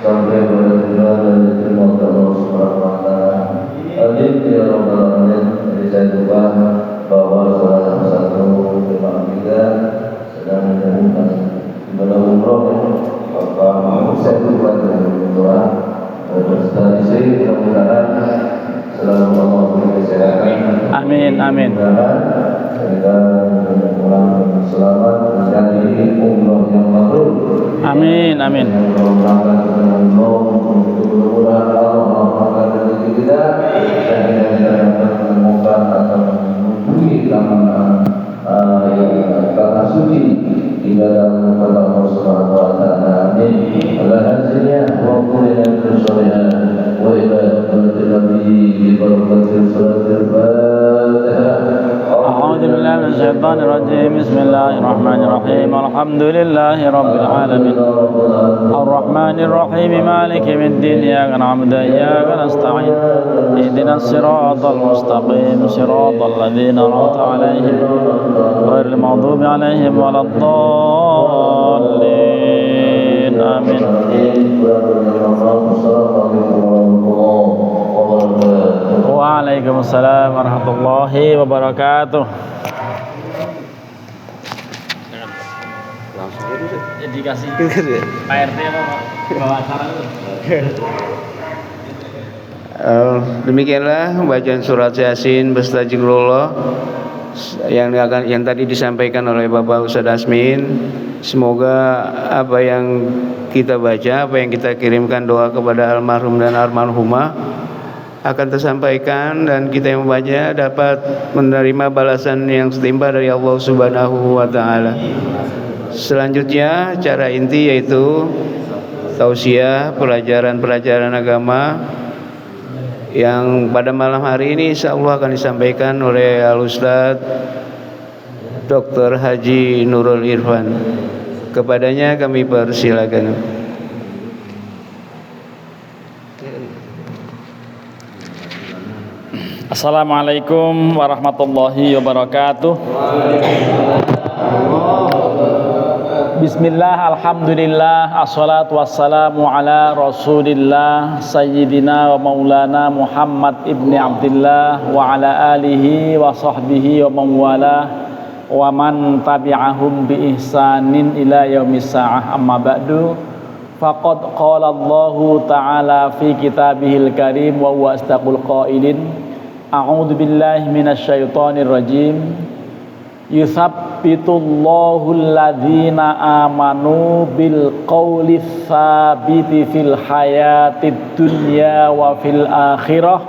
sampai pada tujuan dan diterima oleh Allah Subhanahu wa taala. Amin ya rabbal alamin. Jadi saya lupa bahwa salah satu jemaah kita sedang melakukan ibadah umroh ya. Bapak saya lupa dengan doa setelah isi mudah-mudahan selalu Allah beri kesehatan. Amin amin. Kita pulang selamat menjadi umroh yang mabrur. Amin amin. Yang berangkat dengan mudah-mudahan Allah akan rezeki kita dan kita dapat menemukan atau menghubungi kata suci di dalam kepada Allah Subhanahu wa taala. Amin. Allah hasilnya wa qulina bisolihah wa ibadatul nabi bi barakatil salatil fatihah. أعوذ بالله من الشيطان الرجيم بسم الله الرحمن الرحيم الحمد لله رب العالمين الرحمن الرحيم مالك يوم الدين إياك نعبد وإياك نستعين اهدنا الصراط المستقيم صراط الذين أنعمت عليهم غير المغضوب عليهم ولا الضالين آمين. Waalaikumsalam warahmatullahi wabarakatuh. Dikasih Pak RT apa Pak? Bawa acara itu. Demikianlah bacaan surat Yasin beserta zikrullah yang tadi disampaikan oleh Bapak Ustadz Asmin. Semoga apa yang kita baca, apa yang kita kirimkan doa kepada almarhum dan almarhumah akan tersampaikan dan kita yang membaca dapat menerima balasan yang setimpal dari Allah Subhanahu wa taala. Selanjutnya cara inti yaitu tausiah, pelajaran-pelajaran agama yang pada malam hari ini insyaallah akan disampaikan oleh Al-Ustadz Dr. Haji Nurul Irfan. Kepadanya kami persilakan. Assalamualaikum warahmatullahi wabarakatuh. Bismillah, alhamdulillah, assalatu wassalamu ala rasulillah Sayyidina wa maulana Muhammad ibni Abdillah wa ala alihi wa sahbihi wa mawalah wa man tabi'ahum bi ihsanin ila yaumis sa'ah. Amma ba'du, faqad qala Allahu ta'ala fi kitabihil karim wa huwa astaqul qailin. A'udzu billahi minasyaitonir rajim. Yuthabbitullahu alladhina amanu bil qawli tsabiti fil hayatid dunya wa fil akhirah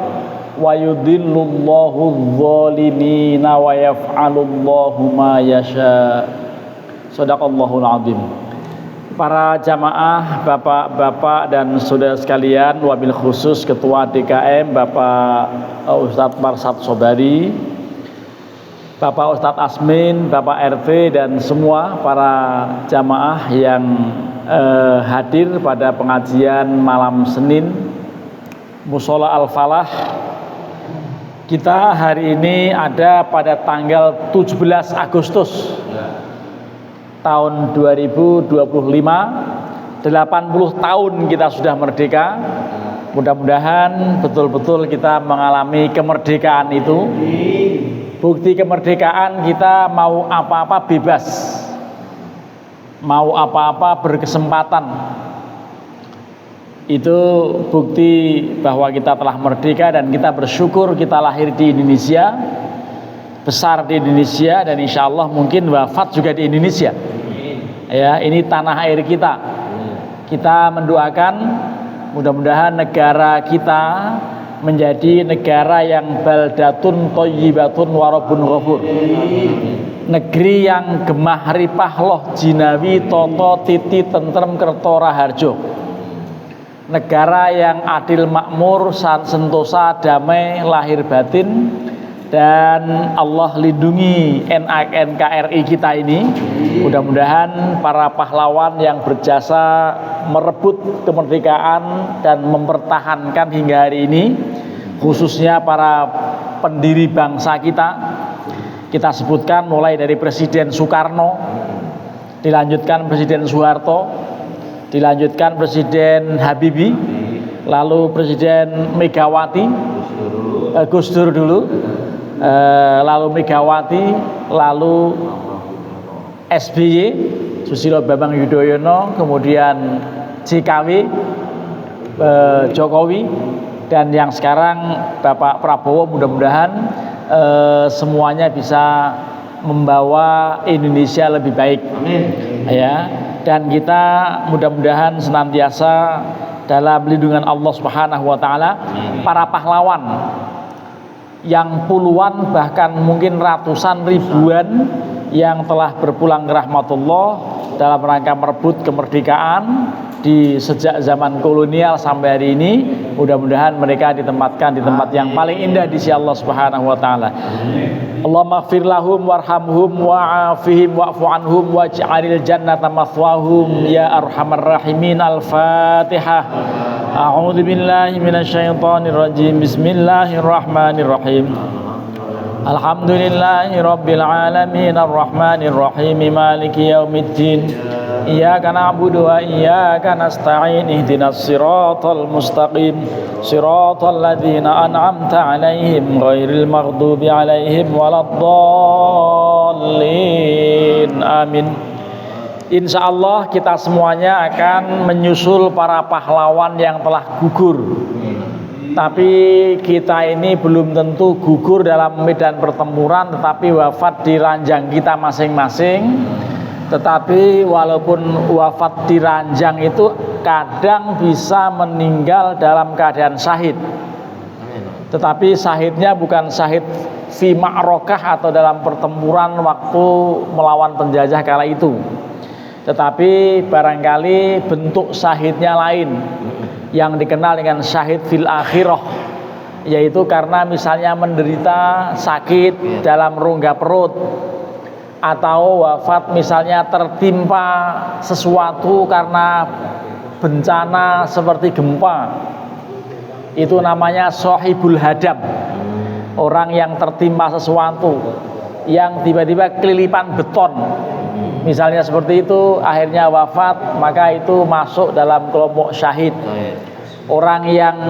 wa yudhillullahu adh-dhalimina wa yaf'alullahu ma yasha. Shadaqallahul azim. Para jamaah, bapak-bapak dan saudara sekalian, wabil khusus Ketua DKM Bapak Ustadz Marsad Sobari, Bapak Ustadz Asmin, Bapak RT dan semua para jamaah yang hadir pada pengajian malam Senin Mushola Al-Falah. Kita hari ini ada pada tanggal 17 Agustus tahun 2025, 80 tahun kita sudah merdeka. Mudah-mudahan betul-betul kita mengalami kemerdekaan itu. Bukti kemerdekaan kita mau apa-apa bebas, mau apa-apa berkesempatan. Itu bukti bahwa kita telah merdeka dan kita bersyukur kita lahir di Indonesia, besar di Indonesia, dan insya Allah mungkin wafat juga di Indonesia. Ya, ini tanah air kita. Kita mendoakan mudah-mudahan negara kita menjadi negara yang baldatun thayyibatun wa rabbun ghafur. Negeri yang gemah ripah loh jinawi toto titi tentrem kerto raharjo. Negara yang adil makmur, sentosa, damai, lahir batin. Dan Allah lindungi NKRI kita ini. Mudah-mudahan para pahlawan yang berjasa merebut kemerdekaan dan mempertahankan hingga hari ini, khususnya para pendiri bangsa kita sebutkan mulai dari Presiden Soekarno, dilanjutkan Presiden Soeharto, dilanjutkan Presiden Habibie, lalu Presiden Megawati, Gus Dur dulu, lalu Megawati, lalu SBY, Susilo Bambang Yudhoyono, kemudian JKW, Jokowi, dan yang sekarang Bapak Prabowo. Mudah-mudahan semuanya bisa membawa Indonesia lebih baik. Amin. Ya, dan kita mudah-mudahan senantiasa dalam lindungan Allah Subhanahu wa taala. Para pahlawan yang puluhan bahkan mungkin ratusan ribuan yang telah berpulang ke rahmatullah dalam rangka merebut kemerdekaan sejak zaman kolonial sampai hari ini, mudah-mudahan mereka ditempatkan di tempat yang paling indah di sisi Allah Subhanahu wa taala. Allahumma ighfir lahum warhamhum wa'afihim wa'fu anhum waj'alil jannata mathwahum ya arhamar rahimin. Al-Fatihah. A'udzu billahi minasyaitonir rajim. Bismillahirrahmanirrahim. Alhamdulillahi rabbil alamin arrahmanir rahim maliki yaumiddin. Iyyaka na'budu wa iyyaka nasta'in ihdinas siratal mustaqim siratal ladzina an'amta 'alaihim ghairil maghdubi 'alaihim waladdallin. Amin. Insyaallah kita semuanya akan menyusul para pahlawan yang telah gugur. Tapi kita ini belum tentu gugur dalam medan pertempuran, tetapi wafat di ranjang kita masing-masing. Tetapi walaupun wafat di ranjang itu kadang bisa meninggal dalam keadaan syahid. Tetapi syahidnya bukan syahid fi ma'rokah atau dalam pertempuran waktu melawan penjajah kala itu. Tetapi barangkali bentuk syahidnya lain, yang dikenal dengan syahid fil akhirah, yaitu karena misalnya menderita sakit dalam rongga perut, atau wafat misalnya tertimpa sesuatu karena bencana seperti gempa. Itu namanya sohibul hadam, orang yang tertimpa sesuatu, yang tiba-tiba kelilipan beton misalnya seperti itu, akhirnya wafat, maka itu masuk dalam kelompok syahid. Orang yang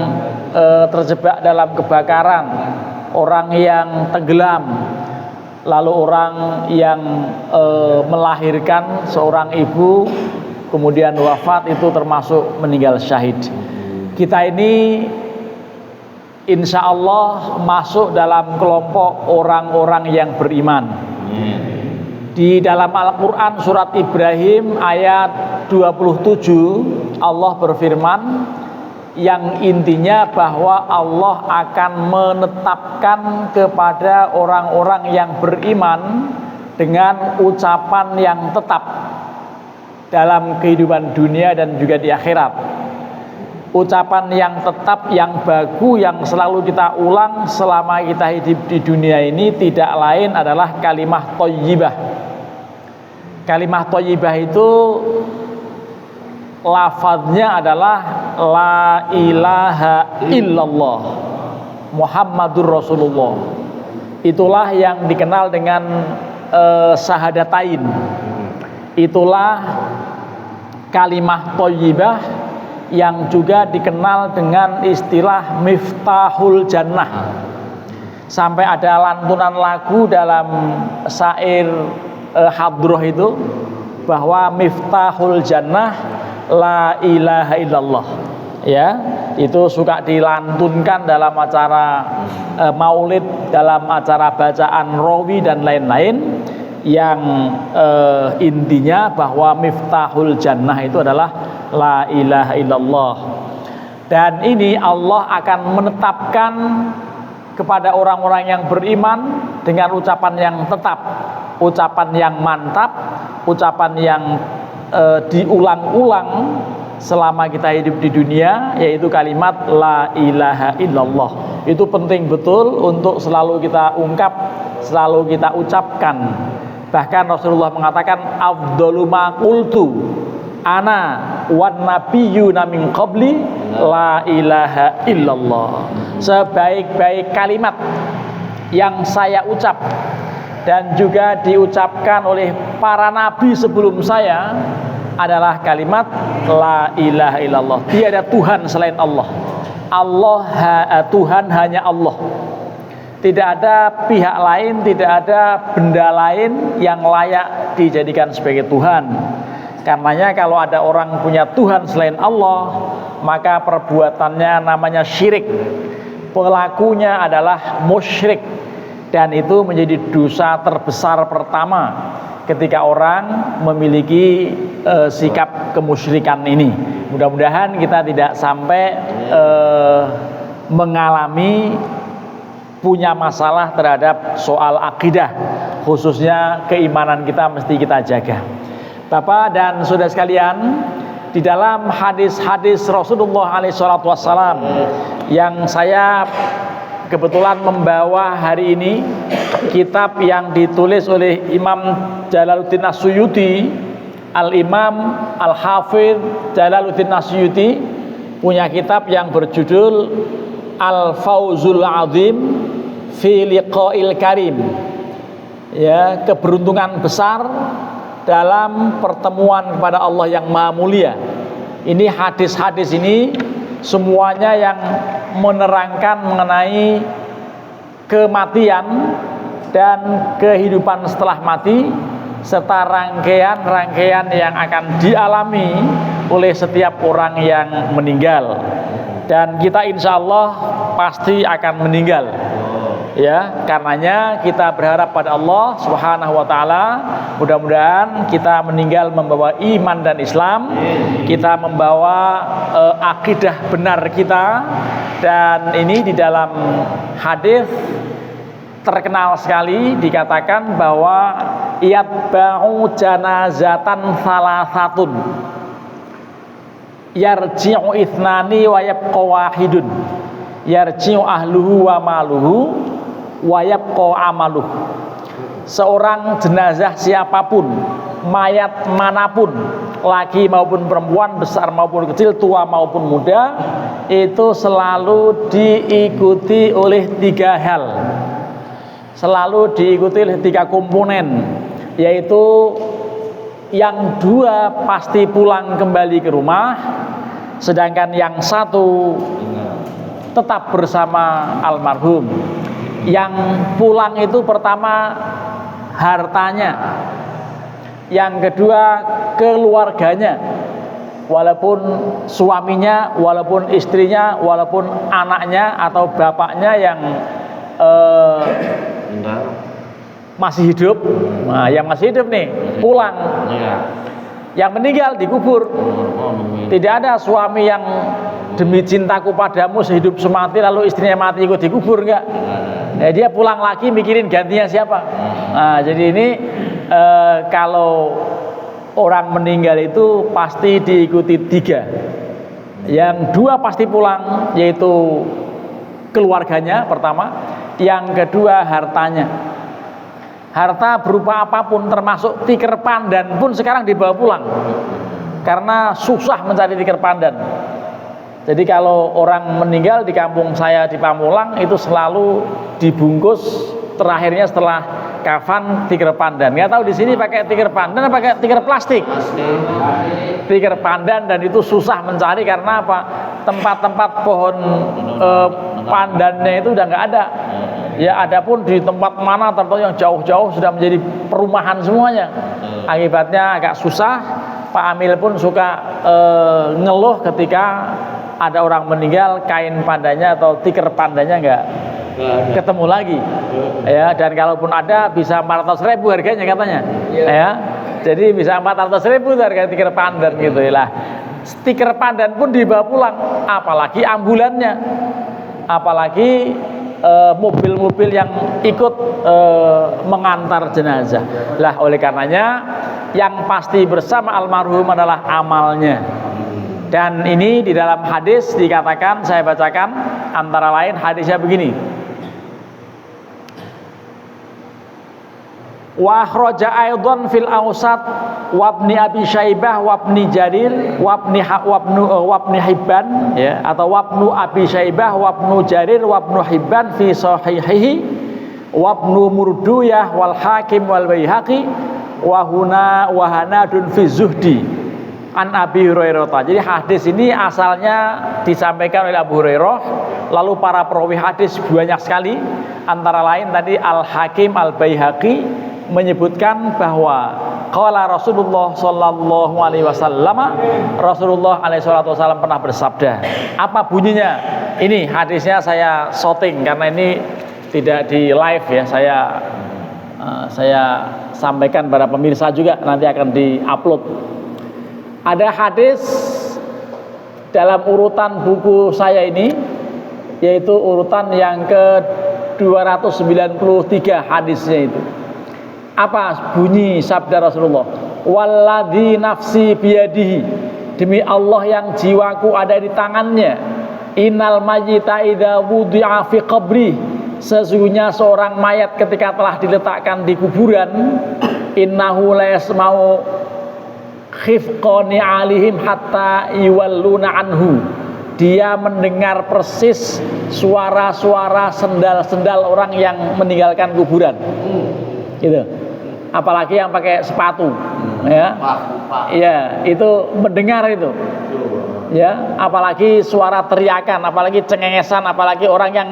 terjebak dalam kebakaran, orang yang tenggelam, lalu orang yang melahirkan seorang ibu kemudian wafat, itu termasuk meninggal syahid. Kita ini insya Allah masuk dalam kelompok orang-orang yang beriman. Di dalam Al-Quran surat Ibrahim ayat 27 Allah berfirman, yang intinya bahwa Allah akan menetapkan kepada orang-orang yang beriman dengan ucapan yang tetap dalam kehidupan dunia dan juga di akhirat. Ucapan yang tetap, yang baku, yang selalu kita ulang selama kita hidup di dunia ini tidak lain adalah kalimah thayyibah. Kalimah thayyibah itu lafadznya adalah la ilaha illallah Muhammadur Rasulullah. Itulah yang dikenal dengan syahadatain. Itulah kalimah thayyibah yang juga dikenal dengan istilah miftahul jannah. Sampai ada lantunan lagu dalam syair hadroh itu, bahwa miftahul jannah la ilaha illallah. Ya, itu suka dilantunkan dalam acara maulid, dalam acara bacaan rawi dan lain-lain, yang intinya bahwa miftahul jannah itu adalah la ilaha illallah. Dan ini Allah akan menetapkan kepada orang-orang yang beriman dengan ucapan yang tetap, ucapan yang mantap, ucapan yang diulang-ulang selama kita hidup di dunia, yaitu kalimat la ilaha illallah. Itu penting betul untuk selalu kita ungkap, selalu kita ucapkan. Bahkan Rasulullah mengatakan afdalu ma qultu ana wan nabiyyuna min qabli la ilaha illallah. Sebaik-baik kalimat yang saya ucap dan juga diucapkan oleh para nabi sebelum saya adalah kalimat la ilaha illallah. Tiada Tuhan selain Allah. Tuhan hanya Allah. Tidak ada pihak lain, tidak ada benda lain yang layak dijadikan sebagai Tuhan. Karenanya kalau ada orang punya Tuhan selain Allah, maka perbuatannya namanya syirik. Pelakunya adalah musyrik. Dan itu menjadi dosa terbesar pertama ketika orang memiliki sikap kemusyrikan ini. Mudah-mudahan kita tidak sampai mengalami punya masalah terhadap soal akidah, khususnya keimanan kita mesti kita jaga. Bapak dan saudara sekalian, di dalam hadis-hadis Rasulullah SAW yang saya kebetulan membawa hari ini, kitab yang ditulis oleh Imam Jalaluddin As-Suyuti, Al-Imam Al-Hafidh Jalaluddin As-Suyuti punya kitab yang berjudul Al-Fawzul Azim fi Liqa'il Karim, ya, keberuntungan besar dalam pertemuan kepada Allah yang Maha Mulia. Ini hadis-hadis ini semuanya yang menerangkan mengenai kematian dan kehidupan setelah mati, serta rangkaian-rangkaian yang akan dialami oleh setiap orang yang meninggal. Dan kita insya Allah pasti akan meninggal, ya. Karenanya kita berharap pada Allah Subhanahu wa Ta'ala, mudah-mudahan kita meninggal membawa iman dan Islam, kita membawa akidah benar kita. Dan ini di dalam hadis terkenal sekali dikatakan bahwa yatba'u janazatan salasatun yarji'u ithnani wa yabqa wahidun, yarji'u ahluhu wa maluhu wa yabqa amaluhu. Seorang jenazah siapapun, mayat manapun, laki maupun perempuan, besar maupun kecil, tua maupun muda, itu selalu diikuti oleh 3 hal, selalu diikuti oleh 3 komponen, yaitu yang 2 pasti pulang kembali ke rumah, sedangkan yang 1 tetap bersama almarhum. Yang pulang itu pertama hartanya, yang kedua keluarganya, walaupun suaminya, walaupun istrinya, walaupun anaknya atau bapaknya yang masih hidup. Nah, yang masih hidup nih pulang, yang meninggal dikubur. Tidak ada suami yang demi cintaku padamu sehidup semati lalu istrinya mati ikut dikubur, enggak. Dia pulang lagi mikirin gantinya siapa. Nah, jadi ini kalau orang meninggal itu pasti diikuti 3. Yang 2 pasti pulang, yaitu keluarganya pertama, yang kedua hartanya. Harta berupa apapun, termasuk tikar pandan pun sekarang dibawa pulang, karena susah mencari tikar pandan. Jadi kalau orang meninggal di kampung saya di Pamulang itu selalu dibungkus terakhirnya setelah kafan tikar pandan. Nggak tahu di sini pakai tikar pandan atau pakai tikar plastik. Tikar pandan, dan itu susah mencari karena apa? Tempat-tempat pohon pandannya itu udah nggak ada. Ya, adapun di tempat mana tertentu yang jauh-jauh sudah menjadi perumahan semuanya. Akibatnya agak susah. Pak Amil pun suka ngeluh ketika ada orang meninggal, kain pandannya atau tikar pandannya nggak ketemu lagi. Ya, dan kalaupun ada bisa 400.000 harganya katanya. Ya, jadi bisa 400.000 harga tikar pandan gitu lah. Stiker pandan pun dibawa pulang, apalagi ambulannya, apalagi mobil-mobil yang ikut mengantar jenazah. Lah, oleh karenanya yang pasti bersama almarhum adalah amalnya. Dan ini di dalam hadis dikatakan, saya bacakan antara lain hadisnya begini. Wa akhraja aidan fil awsat wa ibni Abi Syaibah wa ibni Jarir wa ibni Hibban, ya, atau wa ibnu Abi Syaibah wa ibnu Jarir wa ibnu Hibban fi sahihihi wa ibnu Murduyah wal Hakim wal Baihaqi wa huna wa hanadun fi zuhdi An Abi Hurairah. Jadi hadis ini asalnya disampaikan oleh Abu Hurairah, lalu para perawi hadis banyak sekali, antara lain tadi Al-Hakim Al-Baihaqi menyebutkan bahwa qala Rasulullah sallallahu alaihi wasallam, Rasulullah alaihi wasallam pernah bersabda. Apa bunyinya? Ini hadisnya saya shooting karena ini tidak di live ya, saya sampaikan pada pemirsa juga, nanti akan di-upload. Ada hadis dalam urutan buku saya ini, yaitu urutan yang ke 293 hadisnya itu. Apa bunyi sabda Rasulullah? Walladzi nafsi biyadihi, demi Allah yang jiwaku ada di tangannya. Innal mayyita idza wudi'a fi qabri, sesungguhnya seorang mayat ketika telah diletakkan di kuburan, innahu la yasma'u khifqani alihim hatta yuwalluna anhu, dia mendengar persis suara-suara sendal-sendal orang yang meninggalkan kuburan. Gitu. Apalagi yang pakai sepatu, ya. Ya, itu mendengar itu. Ya, apalagi suara teriakan, apalagi cengengesan, apalagi orang yang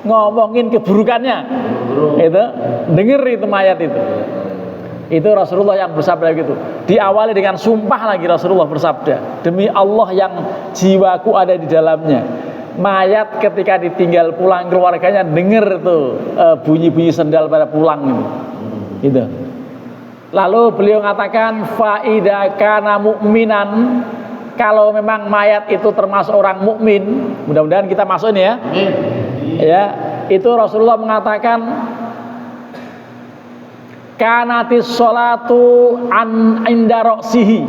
ngomongin keburukannya. Itu dengar itu mayat itu. Itu Rasulullah yang bersabda gitu. Diawali dengan sumpah lagi Rasulullah bersabda, demi Allah yang jiwaku ada di dalamnya. Mayat ketika ditinggal pulang keluarganya dengar tuh bunyi-bunyi sendal pada pulang itu. Gitu. Lalu beliau mengatakan faida kana mu'minan, kalau memang mayat itu termasuk orang mukmin, mudah-mudahan kita masuk ini ya. Ya, itu Rasulullah mengatakan kanatis sholatu an inda ra'sihi,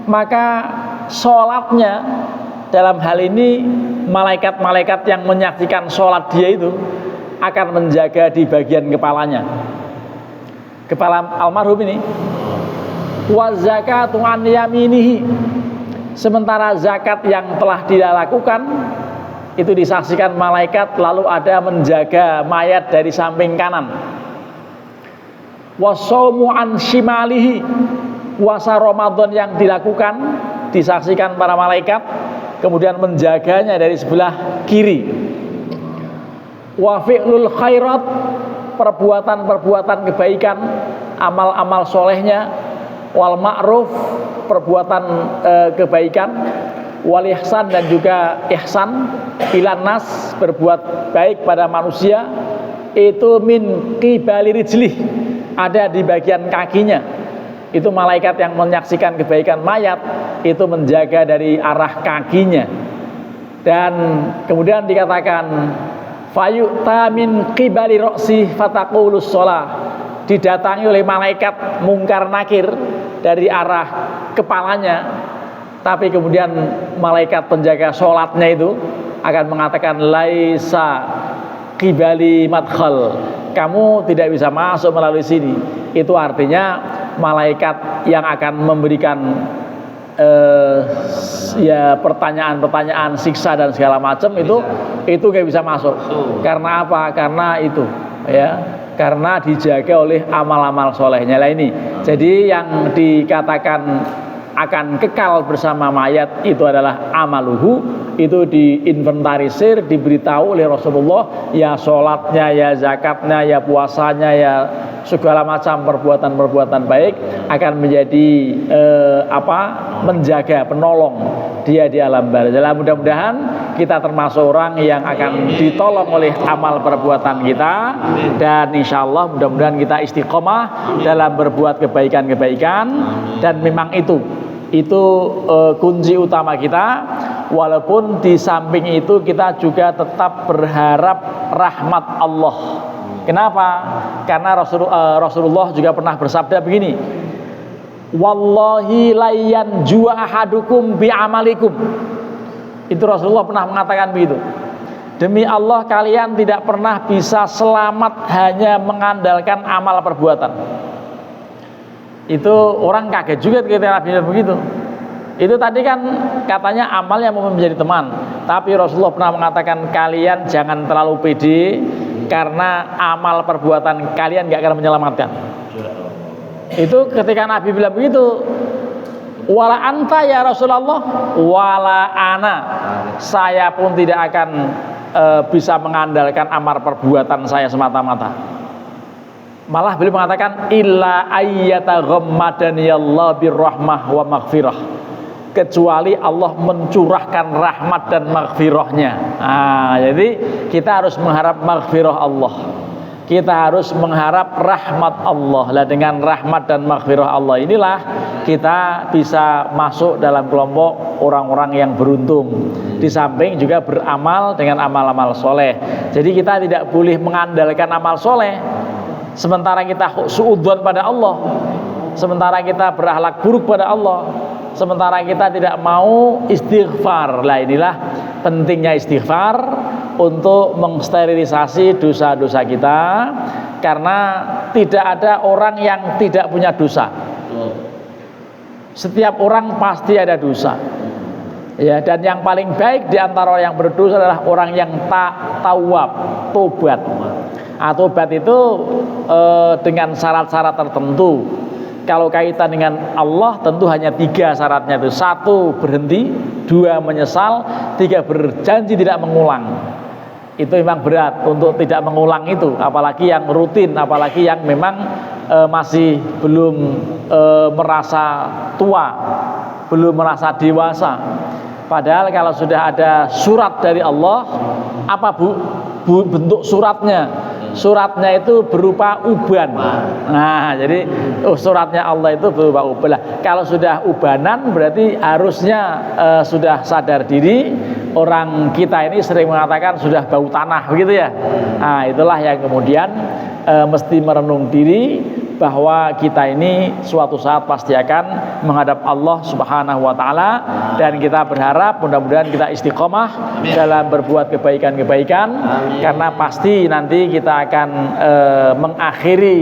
maka sholatnya dalam hal ini malaikat-malaikat yang menyaksikan sholat dia itu akan menjaga di bagian kepalanya, kepala almarhum ini. Wa zakatu an yaminihi, sementara zakat yang telah dia lakukan itu disaksikan malaikat, lalu ada menjaga mayat dari samping kanan. Wasaumu an shimalihi, puasa Ramadan yang dilakukan disaksikan para malaikat, kemudian menjaganya dari sebelah kiri. Wa fi'lul khairat, perbuatan-perbuatan kebaikan, amal-amal solehnya. Wal ma'ruf, perbuatan kebaikan. Wal ihsan, dan juga ihsan ilan nas, berbuat baik pada manusia. Itu min qibali rijlih, ada di bagian kakinya. Itu malaikat yang menyaksikan kebaikan mayat itu menjaga dari arah kakinya. Dan kemudian dikatakan fayu'ta min qibali ra'si fataqulus shalah, didatangi oleh malaikat mungkar nakir dari arah kepalanya, tapi kemudian malaikat penjaga sholatnya itu akan mengatakan laisa qibali madkhal, kamu tidak bisa masuk melalui sini. Itu artinya malaikat yang akan memberikan ya pertanyaan-pertanyaan siksa dan segala macam itu gak bisa masuk. Karena apa? Karena itu ya, karena dijaga oleh amal-amal solehnya lah ini. Jadi yang dikatakan akan kekal bersama mayat itu adalah amaluhu, itu diinventarisir, diberitahu oleh Rasulullah, ya sholatnya, ya zakatnya, ya puasanya, ya segala macam perbuatan-perbuatan baik akan menjadi menjaga, penolong dia di alam barzah. Mudah-mudahan kita termasuk orang yang akan ditolong oleh amal perbuatan kita, dan insya Allah mudah-mudahan kita istiqomah dalam berbuat kebaikan-kebaikan. Dan memang itu kunci utama kita. Walaupun di samping itu kita juga tetap berharap rahmat Allah. Kenapa? Karena Rasulullah juga pernah bersabda begini, wallahi layyan jua ahadukum bi amalikum. Itu Rasulullah pernah mengatakan begitu. Demi Allah kalian tidak pernah bisa selamat hanya mengandalkan amal perbuatan. Itu orang kaget juga ketika Nabi begitu. Itu tadi kan katanya amal yang mau menjadi teman, tapi Rasulullah pernah mengatakan kalian jangan terlalu pede, karena amal perbuatan kalian gak akan menyelamatkan. Itu ketika Nabi bilang begitu, Wala anta ya Rasulullah, wala ana. Saya pun tidak akan bisa mengandalkan amal perbuatan saya semata-mata. Malah beliau mengatakan illa ayyata ghammadaniyallahu birrahmah wa maghfirah, kecuali Allah mencurahkan rahmat dan maghfirahnya. Jadi kita harus mengharap maghfirah Allah, kita harus mengharap rahmat Allah. Lah dengan rahmat dan maghfirah Allah inilah kita bisa masuk dalam kelompok orang-orang yang beruntung. Di samping juga beramal dengan amal-amal soleh. Jadi kita tidak boleh mengandalkan amal soleh sementara kita suudzon pada Allah, sementara kita berakhlak buruk pada Allah, sementara kita tidak mau istighfar. Lah inilah pentingnya istighfar untuk mengsterilisasi dosa-dosa kita, karena tidak ada orang yang tidak punya dosa. Setiap orang pasti ada dosa. Ya, dan yang paling baik di antara orang yang berdosa adalah orang yang tawab, tobat. Tobat itu dengan syarat-syarat tertentu. Kalau kaitan dengan Allah tentu hanya 3 syaratnya itu. 1 berhenti, 2 menyesal, 3 berjanji tidak mengulang. Itu memang berat untuk tidak mengulang itu, apalagi yang rutin, apalagi yang memang masih belum merasa tua, belum merasa dewasa. Padahal kalau sudah ada surat dari Allah, apa bentuk suratnya? Suratnya itu berupa uban. Nah, jadi suratnya Allah itu berupa uban. Kalau sudah ubanan berarti harusnya sudah sadar diri. Orang kita ini sering mengatakan sudah bau tanah, begitu ya. Nah, itulah yang kemudian mesti merenung diri bahwa kita ini suatu saat pasti akan menghadap Allah Subhanahu wa taala, dan kita berharap mudah-mudahan kita istiqomah dalam berbuat kebaikan-kebaikan, karena pasti nanti kita akan mengakhiri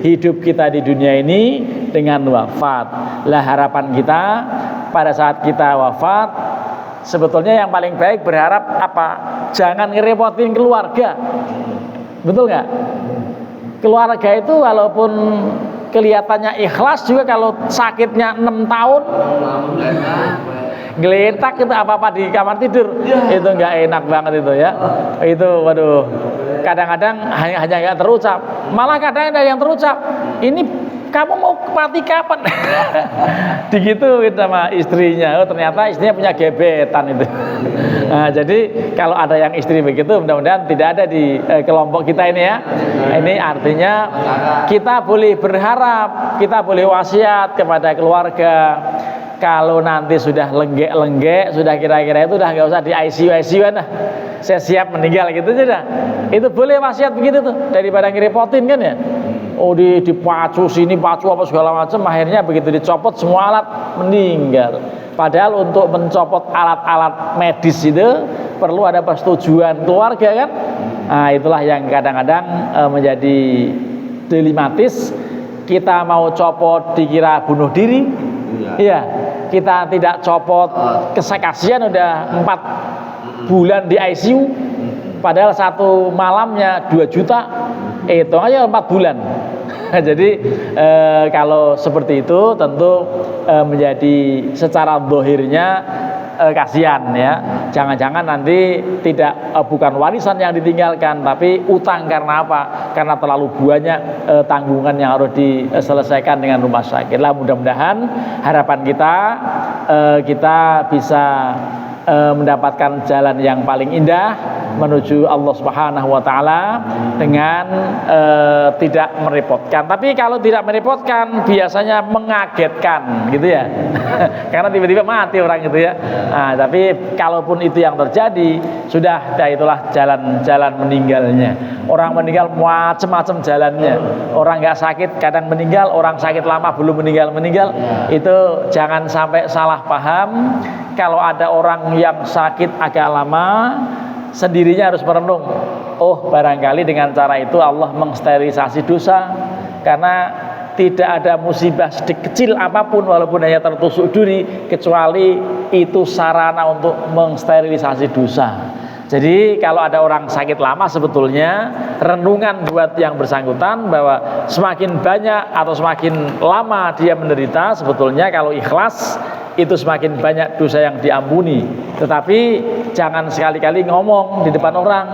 hidup kita di dunia ini dengan wafat. Lah harapan kita pada saat kita wafat, sebetulnya yang paling baik berharap apa? Jangan ngerepotin keluarga. Betul nggak? Keluarga itu walaupun kelihatannya ikhlas juga kalau sakitnya 6 tahun geletak itu apa-apa di kamar tidur, itu nggak enak banget itu ya. Itu waduh, kadang-kadang hanya nggak terucap, malah kadang ada yang terucap, ini kamu mau mati kapan? Digituin sama istrinya. Oh, ternyata istrinya punya gebetan itu. Nah, jadi kalau ada yang istri begitu, mudah-mudahan tidak ada di kelompok kita ini ya. Ini artinya kita boleh berharap, kita boleh wasiat kepada keluarga. Kalau nanti sudah lenggek-lenggek, sudah kira-kira itu udah nggak usah di ICU nah, saya siap meninggal gitu sudah. Itu boleh wasiat begitu tuh, daripada ngerepotin kan ya. Oh dipacu sini, pacu apa segala macam, akhirnya begitu dicopot semua alat meninggal. Padahal untuk mencopot alat-alat medis itu perlu ada persetujuan keluarga kan. Nah, itulah yang kadang-kadang menjadi dilematis. Kita mau copot dikira bunuh diri. Iya, kita tidak copot, kasihan udah 4 bulan di ICU, padahal 1 malamnya 2 juta, itu aja 4 bulan. Jadi kalau seperti itu tentu menjadi secara zahirnya kasihan ya. Jangan-jangan nanti bukan warisan yang ditinggalkan, tapi utang. Karena apa? Karena terlalu banyak tanggungan yang harus diselesaikan dengan rumah sakit. Lah mudah-mudahan harapan kita bisa mendapatkan jalan yang paling indah menuju Allah Subhanahu wa taala dengan tidak merepotkan. Tapi kalau tidak merepotkan biasanya mengagetkan gitu ya. Karena tiba-tiba mati orang gitu ya. Nah, tapi kalaupun itu yang terjadi, sudah itulah jalan meninggalnya. Orang meninggal macam-macam jalannya. Orang nggak sakit kadang meninggal, orang sakit lama belum meninggal. Itu jangan sampai salah paham. Kalau ada orang yang sakit agak lama, sendirinya harus merenung. Oh, barangkali dengan cara itu Allah mengsterilisasi dosa. Karena tidak ada musibah kecil apapun walaupun hanya tertusuk duri, kecuali itu sarana untuk mengsterilisasi dosa. Jadi kalau ada orang sakit lama, sebetulnya renungan buat yang bersangkutan bahwa semakin banyak atau semakin lama dia menderita, sebetulnya kalau ikhlas itu semakin banyak dosa yang diampuni. Tetapi jangan sekali-kali ngomong di depan orang.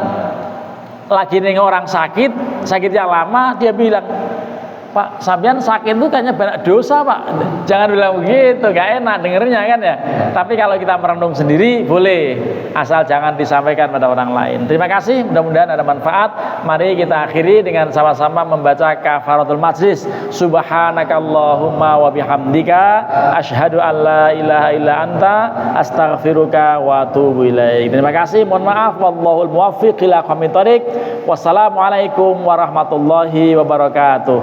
Lagi nih orang sakitnya lama, dia bilang, Pak, sampean sakit itu kayaknya banyak dosa, Pak. Jangan bilang begitu, gak enak dengernya kan ya. Tapi kalau kita merenung sendiri boleh, asal jangan disampaikan pada orang lain. Terima kasih, mudah-mudahan ada manfaat. Mari kita akhiri dengan sama-sama membaca kafaratul majlis. Subhanakallahumma wa bihamdika asyhadu an la ilaha illa anta astaghfiruka wa atubu ilaik. Terima kasih, mohon maaf, wallahul muwaffiq ila aqwamit thoriq. Wassalamualaikum warahmatullahi wabarakatuh.